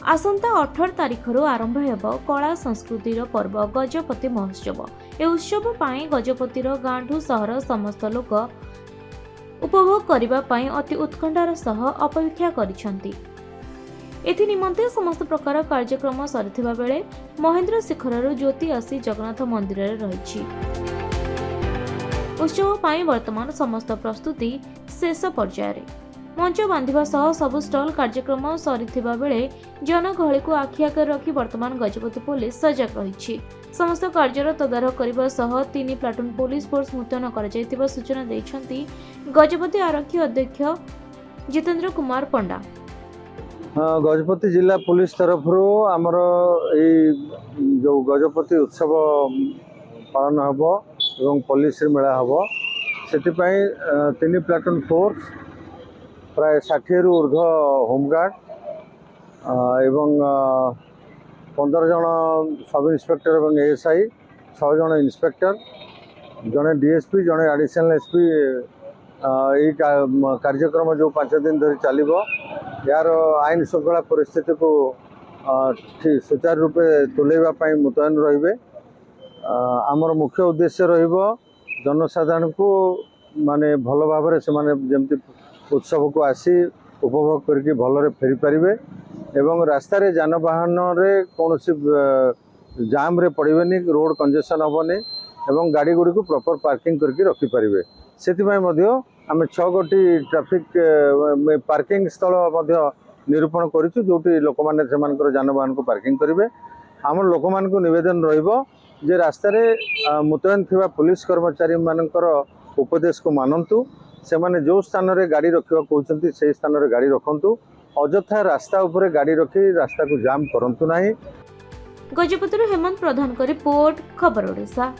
आसंता 18 तारिखर आरंभ हेब कला संस्कृतिर पर्व गजपति महोत्सव। ए उत्सव पाई गजपतिर गाँठू सहर समस्त लोक उपभोग करिबा पाई अति उत्कंठार सह अपेक्षा करिसंती। एथि निमंते समस्त प्रकार कार्यक्रम सरिथिबा बेले महेंद्र शिखरर ज्योति आसी जगन्नाथ मंदिर रे रहिछि। उत्सव पाई वर्तमान समस्त प्रस्तुति शेष पर्यायर। मंच बांधिबा सह सबु स्टल कार्यक्रम सरिथिबा बेले जनगहली को आखि आगे रखी वर्तमान गजपति पुलिस सजग रहिछि। समस्त कार्यर तदारख करबा सह 3 प्लाटून पुलिस फोर्स मुतयन कर जायतिबा सूचना दैछंती गजपति आरक्षी अध्यक्ष जितेंद्र कुमार पंडा। गजपति जिला पुलिस तरफ आमर जो गजपति उत्सव पालन हम एवं पुलिस मेला हम से 3 प्लाटून फोर्स प्राय 60 रु ऊर्ध्व होमगार्ड एवं 15 जन सब इन्स्पेक्टर एवं एएसआई 6 जन इन्स्पेक्टर जड़े डीएसपी जड़े एडिशनल एसपी यही कार्यक्रम जो 5 दिन धरी चलो यार आईन श्रृंखला परिस्थिति को सुचारू रूपे तुलैवाई मुतयन रे। आमर मुख्य उद्देश्य जनसाधारण को माने भल भाव से जमती उत्सव को आसी उपभोग करके भलरे फेरी पारे एवं रास्तार जानवाहन रे कौन जाम रे पड़ेनि रोड कंजेशन हेनी एवं गाड़ी गुड़ी को प्रॉपर पार्किंग करके रखिपारे। से आम 6 गोटी ट्रैफिक पार्किंग स्थल निरूपण करूँ जोटी लोक मैंने जानवाहन को पार्किंग करेंगे। आम लोक मान निवेदन रे रास्तार मुतयन थिबा पुलिस कर्मचारी मानकर उपदेश को मानतु से माने जो स्थान रे गाड़ी रखा कहते से स्थान रे गाड़ी रखंतु अଯଥା रास्ता उपरे गाड़ी रखी रास्ता को जाम करंतु नाही। गजपतिर हेमंत प्रधान को रिपोर्ट खबर ओडिशा।